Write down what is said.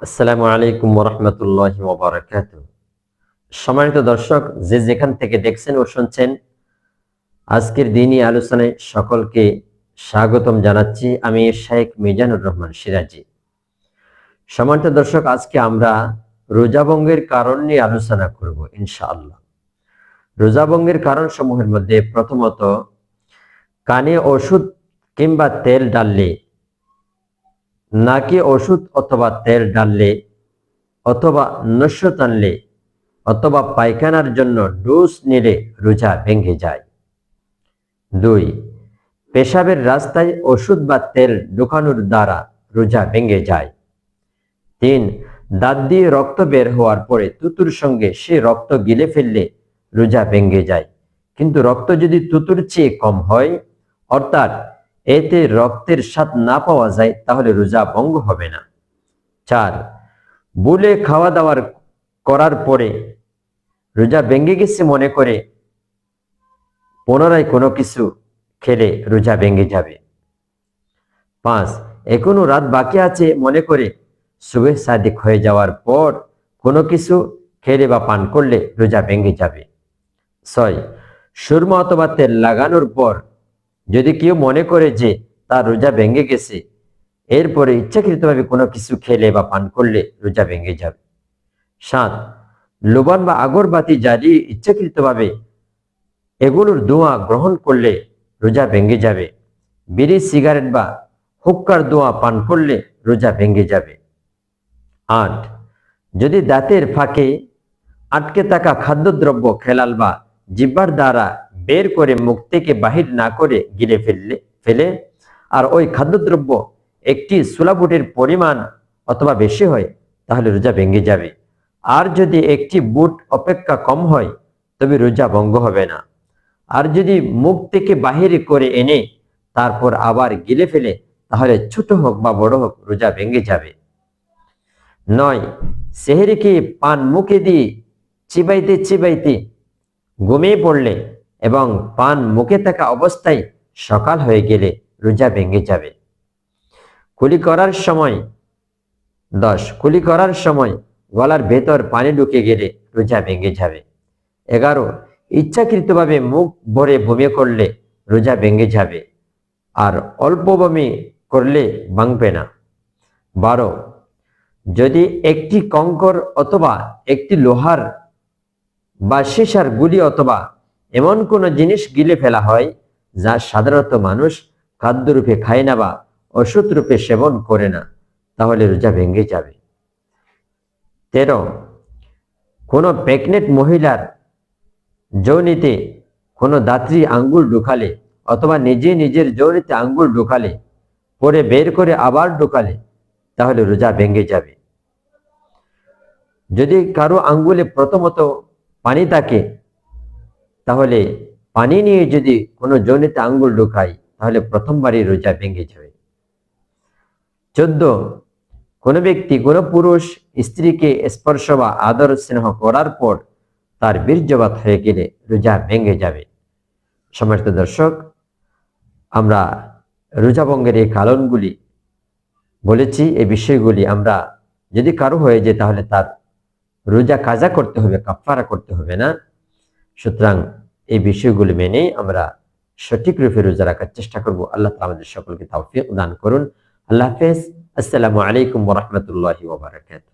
আসসালামু আলাইকুম ওরহমতুল্লাহি ওয়াবারাকাতুহু। সম্মানিত দর্শক, যে যেখান থেকে দেখছেন ও শুনছেন, আজকের দিনই আলোচনায় সকলকে স্বাগতম জানাচ্ছি। আমি শেখ মিজানুর রহমান সিরাজি। সম্মানিত দর্শক, আজকে আমরা রোজা ভঙ্গের কারণ নিয়ে আলোচনা করব ইনশাআল্লাহ। রোজা ভঙ্গের কারণ সমূহের মধ্যে প্রথমত, কানে ওষুধ কিংবা তেল ডাললে, নাকে ওষুধ অথবা তেল ডাললে, অথবা নস্য টানলে, অথবা পায়খানার জন্য ডোজ নিলে রোজা ভেঙে যায়। 2. পেশাবের রাস্তায় ওষুধ বা তেল ঢোকানোর দ্বারা রোজা ভেঙে যায়। 3. দাঁত দিয়ে রক্ত বের হওয়ার পরে তুতুর সঙ্গে সে রক্ত গিলে ফেললে রোজা ভেঙে যায়। কিন্তু রক্ত যদি তুতুর চেয়ে কম হয়, অর্থাৎ এতে রক্তের স্বাদ না পাওয়া যায়, তাহলে রোজা ভঙ্গ হবে না। 4. ভুলে খাওয়া দাওয়ার করার পরে রোজা ভেঙে গেছে মনে করে পুনরায় কোনো কিছু খেলে রোজা ভেঙে যাবে। 5. এখনো রাত বাকি আছে মনে করে সুবহ সাদিক হয়ে যাওয়ার পর কোনো কিছু খেলে বা পান করলে রোজা ভেঙে যাবে। 6. সুরমা অথবা তেল লাগানোর পর যদি কেউ মনে করে যে তার রোজা ভেঙে গেছে, এরপরে ইচ্ছাকৃতভাবে কোনো কিছু খেলে বা পান করলে রোজা ভেঙে যাবে। 7. লোবান বা আগরবাতি জ্বালিয়ে ইচ্ছাকৃতভাবে এগুলোর ধোঁয়া গ্রহণ করলে রোজা ভেঙে যাবে। বিড়ি, সিগারেট বা হুক্কার ধোঁয়া পান করলে রোজা ভেঙে যাবে। 8. যদি দাঁতের ফাঁকে আটকে থাকা খাদ্যদ্রব্য খেলাল বা জিহ্বার দ্বারা বের করে মুখ থেকে বাহির না করে গিলে ফেলে আর ওই খাদ্যদ্রব্য একটি সুলাবুটের পরিমাণ অথবা বেশি হয়, তাহলে রোজা ভেঙে যাবে। আর যদি একটি বুট অপেক্ষা কম হয়, তবে রোজা ভঙ্গ হবে না। আর যদি মুখ থেকে বাহিরে করে এনে তারপর আবার গিলে ফেলে, তাহলে ছোট হোক বা বড় হোক রোজা ভেঙে যাবে। 9. সেহরিকে পান মুখে দিয়ে চিবাইতে চিবাইতে ঘুমিয়ে পড়লে এবং পান মুখে থাকা অবস্থায় সকাল হয়ে গেলে রোজা ভেঙে যাবে। কুলি করার সময় 10. কুলি করার সময় গলার ভেতর পানি ঢুকে গেলে রোজা ভেঙে যাবে। 11. ইচ্ছাকৃতভাবে মুখ ভরে বমি করলে রোজা ভেঙে যাবে, আর অল্প বমি করলে ভাঙবে না। 12. যদি একটি কঙ্কর অথবা একটি লোহার বা সীসার গুলি অথবা এমন কোনো জিনিস গিলে ফেলা হয় যা সাধারণত মানুষ খাদ্যরূপে খায় না বা ওষুধ রূপে সেবন করে না, তাহলে রোজা ভেঙে যাবে। 13. কোনো প্রেগনেন্ট মহিলার যৌনিতে কোনো দাত্রী আঙ্গুল ঢুকালে অথবা নিজে নিজের যৌনিতে আঙ্গুল ঢুকালে পরে বের করে আবার ঢুকালে, তাহলে রোজা ভেঙে যাবে। যদি কারো আঙ্গুলে প্রথমত পানি থাকে, তাহলে পানি নিয়ে যদি কোনো যৌনিতে আঙ্গুল ঢুকায়, তাহলে প্রথমবারই রোজা ভেঙে যাবে। 14. কোনো ব্যক্তি কোনো পুরুষ স্ত্রীকে স্পর্শ বা আদর স্নেহ করার পর তার বীর্যপাত হয়ে গেলে রোজা ভেঙে যাবে। সম্মানিত দর্শক, আমরা রোজা ভঙ্গের এই কারণগুলি বলেছি। এই বিষয়গুলি আমরা যদি কারো হয়ে যায়, তাহলে তার রোজা কাজা করতে হবে, কাফারা করতে হবে না। সুতরাং এই বিষয়গুলি মেনেই আমরা সঠিক রূপে রোজা রাখার চেষ্টা করব। আল্লাহ তাআলা আমাদের সকলকে তৌফিক দান করুন। আল্লাহ হাফেজ। আসসালামু আলাইকুম ওয়া রাহমাতুল্লাহি ওয়া বারাকাতুহু।